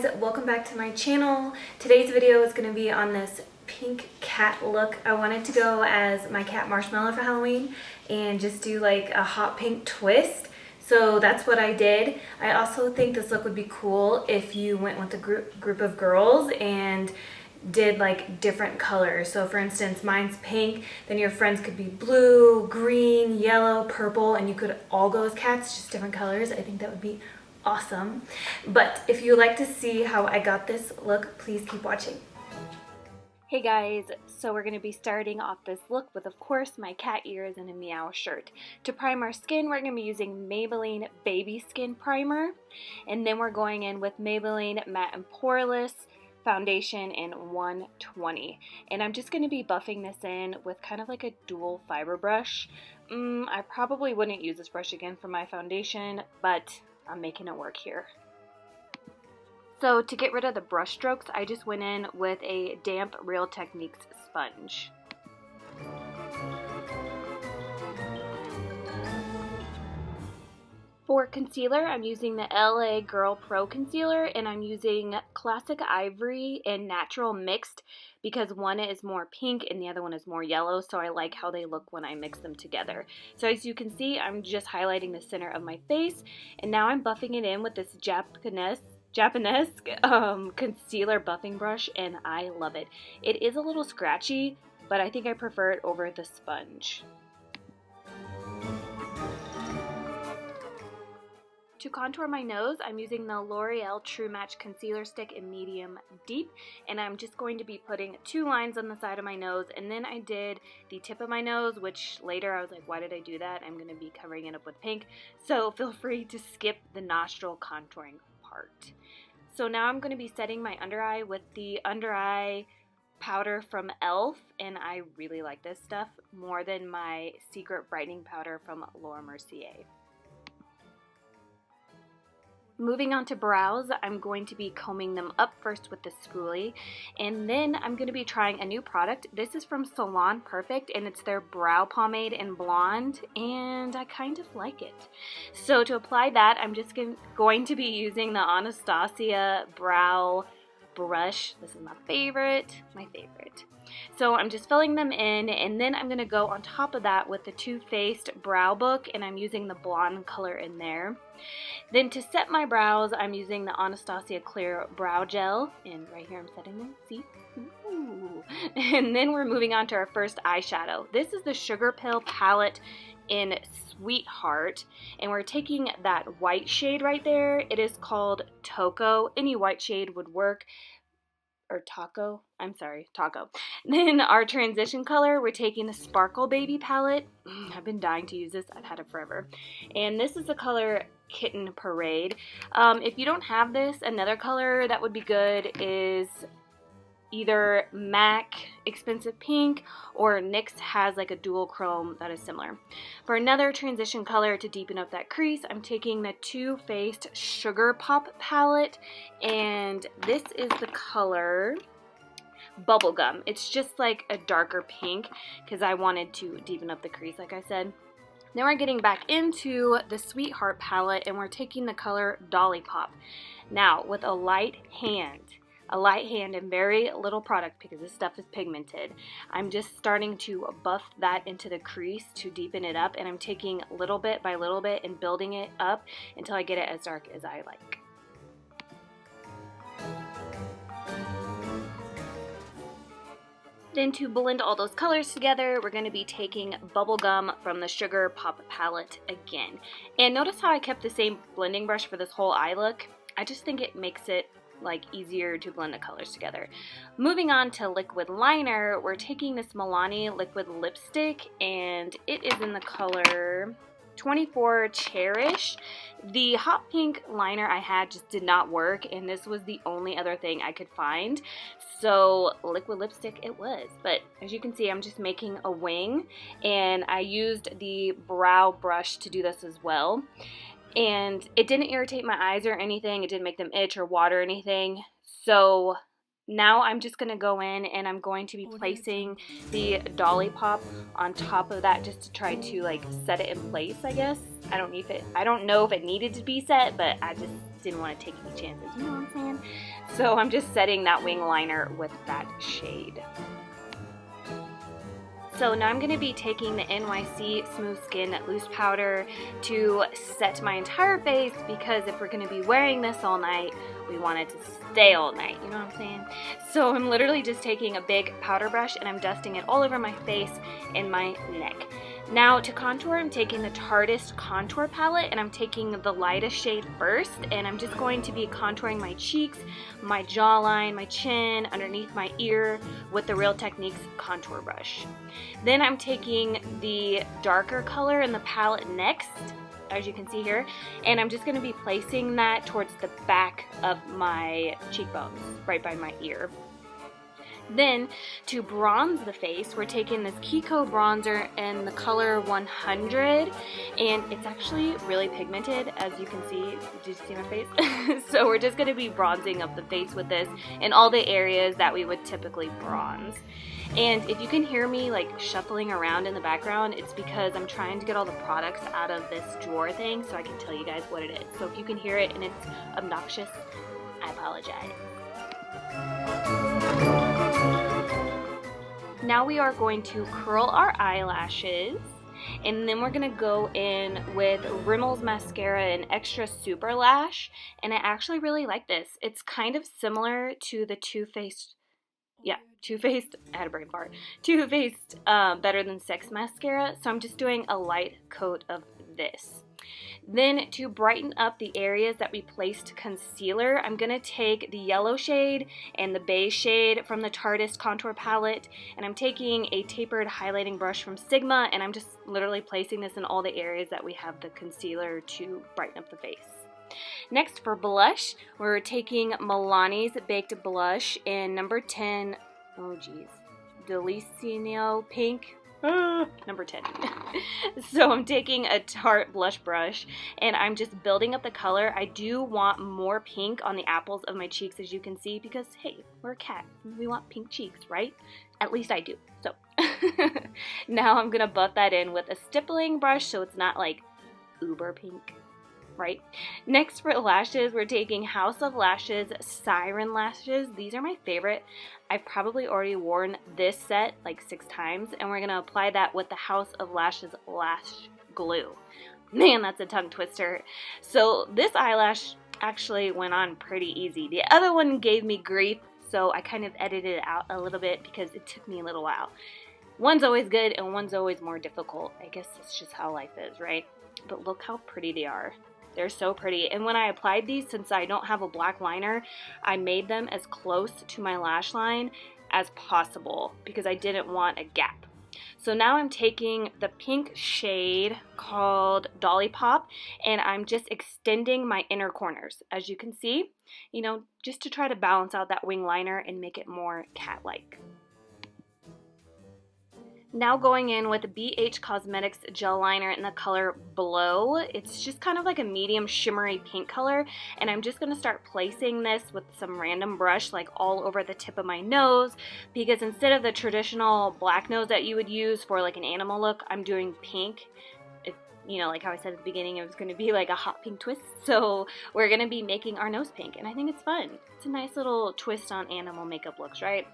guys, welcome back to my channel. Today's video is going to be on this pink cat look. I wanted to go as my cat Marshmallow for Halloween and just do like a hot pink twist. So that's what I did. I also think this look would be cool if you went with a group of girls and did like different colors. So for instance, mine's pink, then your friends could be blue, green, yellow, purple, and you could all go as cats, just different colors. I think that would be awesome. But if you would like to see how I got this look, please keep watching. Hey guys, so we're going to be starting off this look with, of course, my cat ears and a meow shirt. To prime our skin, we're going to be using Maybelline Baby Skin Primer, and then we're going in with Maybelline Matte and Poreless Foundation in 120. And I'm just going to be buffing this in with kind of like a dual fiber brush. I probably wouldn't use this brush again for my foundation, but I'm making it work here. So to get rid of the brush strokes, I just went in with a damp Real Techniques sponge. For concealer, I'm using the LA Girl Pro Concealer, and I'm using Classic Ivory and Natural mixed because one is more pink and the other one is more yellow, so I like how they look when I mix them together. So as you can see, I'm just highlighting the center of my face, and now I'm buffing it in with this Japanese concealer buffing brush, and I love it. It is a little scratchy, but I think I prefer it over the sponge. To contour my nose, I'm using the L'Oreal True Match Concealer Stick in Medium Deep, and I'm just going to be putting 2 lines on the side of my nose, and then I did the tip of my nose, which later I was like, why did I do that? I'm going to be covering it up with pink, so feel free to skip the nostril contouring part. So now I'm going to be setting my under eye with the under eye powder from e.l.f., and I really like this stuff more than my secret brightening powder from Laura Mercier. Moving on to brows, I'm going to be combing them up first with the spoolie, and then I'm going to be trying a new product. This is from Salon Perfect, and it's their brow pomade in blonde, and I kind of like it. So to apply that, I'm just going to be using the Anastasia brow brush. This is my favorite. So I'm just filling them in, and then I'm going to go on top of that with the Too Faced Brow Book, and I'm using the blonde color in there. Then to set my brows, I'm using the Anastasia Clear Brow Gel, and right here I'm setting them, see? Ooh. And then we're moving on to our first eyeshadow. This is the SugarPill palette in Sweetheart, and we're taking that white shade right there. It is called Toco. Any white shade would work. Or Taco. I'm sorry, Taco. Then our transition color, we're taking the Sparkle Baby palette. I've been dying to use this. I've had it forever. And this is the color Kitten Parade. If you don't have this, another color that would be good is either MAC Expensive Pink, or NYX has like a dual chrome that is similar. For another transition color to deepen up that crease, I'm taking the Too Faced Sugar Pop palette, and this is the color Bubblegum. It's just like a darker pink because I wanted to deepen up the crease, like I said. Then we're getting back into the Sweetheart palette, and we're taking the color Dolly Pop. Now, with a light hand and very little product because this stuff is pigmented, I'm just starting to buff that into the crease to deepen it up, and I'm taking little bit by little bit and building it up until I get it as dark as I like. Then to blend all those colors together, we're going to be taking Bubblegum from the Sugar Pop palette again. And notice how I kept the same blending brush for this whole eye look. I just think it makes it like easier to blend the colors together. Moving on to liquid liner, we're taking this Milani liquid lipstick, and it is in the color 24 Cherish. The hot pink liner I had just did not work, and this was the only other thing I could find, so liquid lipstick it was. But as you can see, I'm just making a wing, and I used the brow brush to do this as well. And it didn't irritate my eyes or anything. It didn't make them itch or water or anything. So now I'm just going to go in and I'm going to be placing the Dolly Pop on top of that just to try to like set it in place, I guess. I don't know if it needed to be set, but I just didn't want to take any chances, you know what I'm saying? So I'm just setting that wing liner with that shade. So now I'm going to be taking the NYC Smooth Skin Loose Powder to set my entire face, because if we're going to be wearing this all night, we want it to stay all night, you know what I'm saying? So I'm literally just taking a big powder brush and I'm dusting it all over my face and my neck. Now to contour, I'm taking the Tartist contour palette and I'm taking the lightest shade first, and I'm just going to be contouring my cheeks, my jawline, my chin, underneath my ear with the Real Techniques contour brush. Then I'm taking the darker color in the palette next, as you can see here, and I'm just going to be placing that towards the back of my cheekbones, right by my ear. Then, to bronze the face, we're taking this Kiko Bronzer in the color 100, and it's actually really pigmented, as you can see. Did you see my face? So we're just going to be bronzing up the face with this in all the areas that we would typically bronze. And if you can hear me like shuffling around in the background, it's because I'm trying to get all the products out of this drawer thing so I can tell you guys what it is. So if you can hear it and it's obnoxious, I apologize. Now we are going to curl our eyelashes, and then we're going to go in with Rimmel's mascara in Extra Super Lash, and I actually really like this. It's kind of similar to the Too Faced, I had a brain fart, Too Faced Better Than Sex mascara, so I'm just doing a light coat of this. Then to brighten up the areas that we placed concealer, I'm going to take the yellow shade and the beige shade from the Tartist contour palette, and I'm taking a tapered highlighting brush from Sigma, and I'm just literally placing this in all the areas that we have the concealer to brighten up the face. Next, for blush, we're taking Milani's Baked Blush in number 10, Delicino Pink. Number 10. So I'm taking a Tarte blush brush and I'm just building up the color. I do want more pink on the apples of my cheeks, as you can see, because hey, we're a cat. We want pink cheeks, right? At least I do. So now I'm gonna buff that in with a stippling brush so it's not like uber pink. Right? Next, for lashes, we're taking House of Lashes Siren lashes. These are my favorite. I've probably already worn this set like 6 times, and we're going to apply that with the House of Lashes Lash Glue. Man, that's a tongue twister. So this eyelash actually went on pretty easy. The other one gave me grief, so I kind of edited it out a little bit because it took me a little while. One's always good and one's always more difficult. I guess that's just how life is, right? But look how pretty they are. They're so pretty. And when I applied these, since I don't have a black liner, I made them as close to my lash line as possible because I didn't want a gap. So now I'm taking the pink shade called Dolly Pop, and I'm just extending my inner corners, as you can see, you know, just to try to balance out that wing liner and make it more cat-like. Now going in with the BH Cosmetics gel liner in the color Blow. It's just kind of like a medium shimmery pink color, and I'm just going to start placing this with some random brush like all over the tip of my nose, because instead of the traditional black nose that you would use for like an animal look, I'm doing pink. You know, like how I said at the beginning, it was going to be like a hot pink twist, so we're going to be making our nose pink, and I think it's fun. It's a nice little twist on animal makeup looks, right?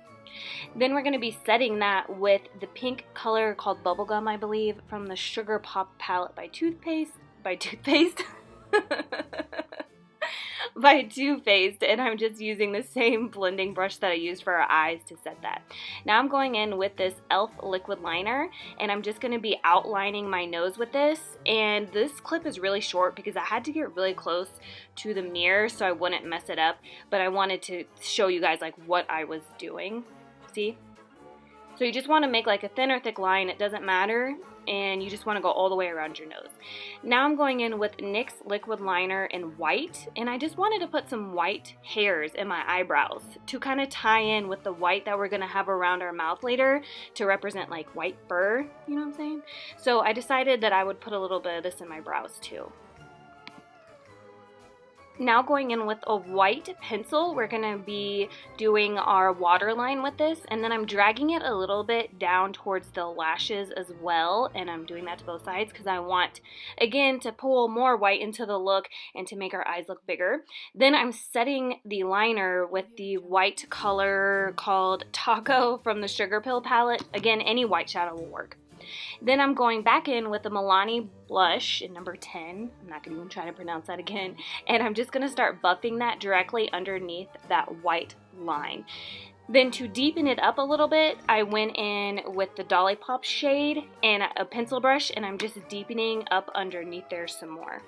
Then we're going to be setting that with the pink color called Bubblegum, I believe, from the Sugar Pop palette by Too Faced, and I'm just using the same blending brush that I used for our eyes to set that. Now I'm going in with this e.l.f. liquid liner, and I'm just going to be outlining my nose with this, and this clip is really short because I had to get really close to the mirror so I wouldn't mess it up, but I wanted to show you guys like what I was doing. See? So you just want to make like a thin or thick line, it doesn't matter, and you just want to go all the way around your nose. Now I'm going in with NYX liquid liner in white, and I just wanted to put some white hairs in my eyebrows to kind of tie in with the white that we're going to have around our mouth later to represent like white fur, you know what I'm saying? So I decided that I would put a little bit of this in my brows too. Now going in with a white pencil, we're going to be doing our waterline with this, and then I'm dragging it a little bit down towards the lashes as well, and I'm doing that to both sides because I want, again, to pull more white into the look and to make our eyes look bigger. Then I'm setting the liner with the white color called Taco from the SugarPill palette. Again, any white shadow will work. Then I'm going back in with the Milani Blush in number 10. I'm not going to even try to pronounce that again. And I'm just going to start buffing that directly underneath that white line. Then to deepen it up a little bit, I went in with the Dolly Pop shade and a pencil brush, and I'm just deepening up underneath there some more.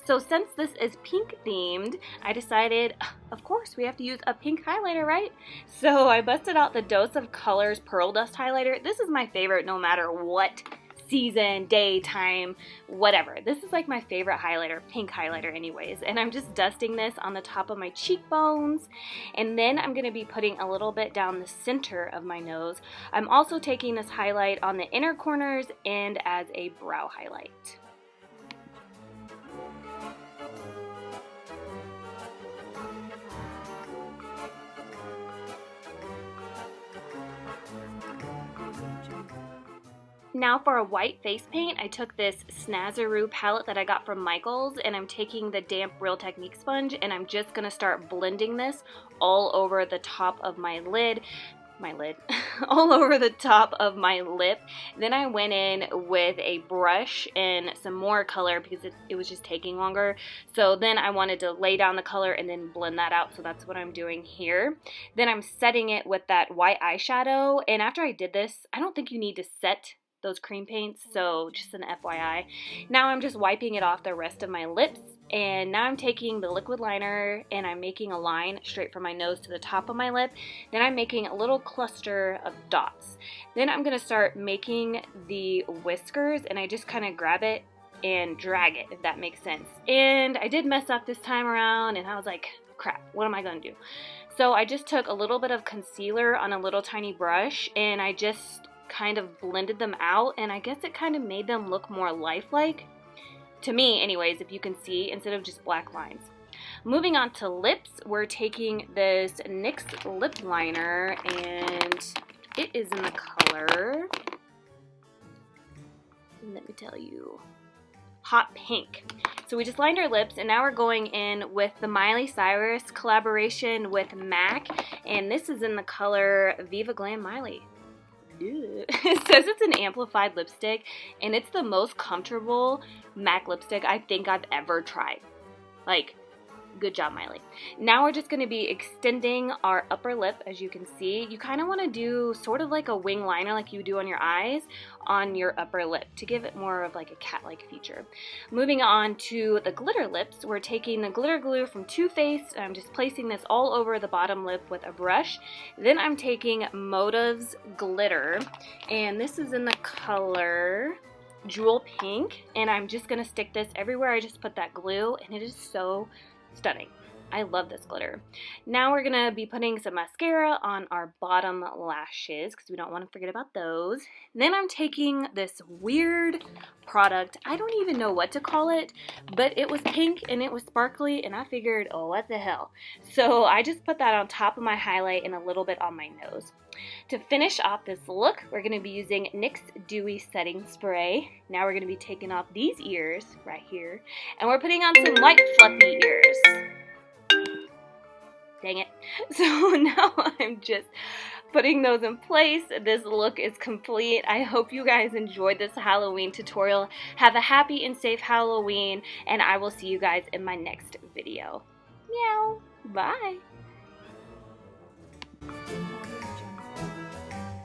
So since this is pink themed, I decided, of course, we have to use a pink highlighter, right? So I busted out the Dose of Colors Pearl Dust highlighter. This is my favorite no matter what season, day, time, whatever. This is like my favorite highlighter, pink highlighter anyways. And I'm just dusting this on the top of my cheekbones. And then I'm going to be putting a little bit down the center of my nose. I'm also taking this highlight on the inner corners and as a brow highlight. Now for a white face paint, I took this Snazzaroo palette that I got from Michaels, and I'm taking the damp Real Technique sponge, and I'm just going to start blending this all over the top of my lid, all over the top of my lip. Then I went in with a brush and some more color because it was just taking longer. So then I wanted to lay down the color and then blend that out. So that's what I'm doing here. Then I'm setting it with that white eyeshadow. And after I did this, I don't think you need to set those cream paints, so just an FYI. Now I'm just wiping it off the rest of my lips, and now I'm taking the liquid liner and I'm making a line straight from my nose to the top of my lip. Then I'm making a little cluster of dots. Then I'm going to start making the whiskers, and I just kind of grab it and drag it, if that makes sense. And I did mess up this time around, and I was like, crap, what am I going to do? So I just took a little bit of concealer on a little tiny brush, and I just kind of blended them out, and I guess it kind of made them look more lifelike. To me, anyways, if you can see, instead of just black lines. Moving on to lips, we're taking this NYX lip liner, and it is in the color, let me tell you, Hot Pink. So we just lined our lips, and now we're going in with the Miley Cyrus collaboration with MAC, and this is in the color Viva Glam Miley. It says it's an amplified lipstick, and it's the most comfortable MAC lipstick I think I've ever tried. Like, good job, Miley. Now we're just going to be extending our upper lip, as you can see. You kind of want to do sort of like a wing liner like you do on your eyes on your upper lip to give it more of like a cat-like feature. Moving on to the glitter lips, we're taking the glitter glue from Too Faced. I'm just placing this all over the bottom lip with a brush. Then I'm taking Motive's glitter, and this is in the color Jewel Pink, and I'm just going to stick this everywhere I just put that glue, and it is so stunning. I love this glitter. Now we're going to be putting some mascara on our bottom lashes because we don't want to forget about those. Then I'm taking this weird product. I don't even know what to call it, but it was pink and it was sparkly, and I figured, oh, what the hell. So I just put that on top of my highlight and a little bit on my nose. To finish off this look, we're going to be using NYX Dewy Setting Spray. Now we're going to be taking off these ears right here, and we're putting on some light fluffy ears. Dang it. So now I'm just putting those in place. This look is complete. I hope you guys enjoyed this Halloween tutorial. Have a happy and safe Halloween, and I will see you guys in my next video. Meow. Bye.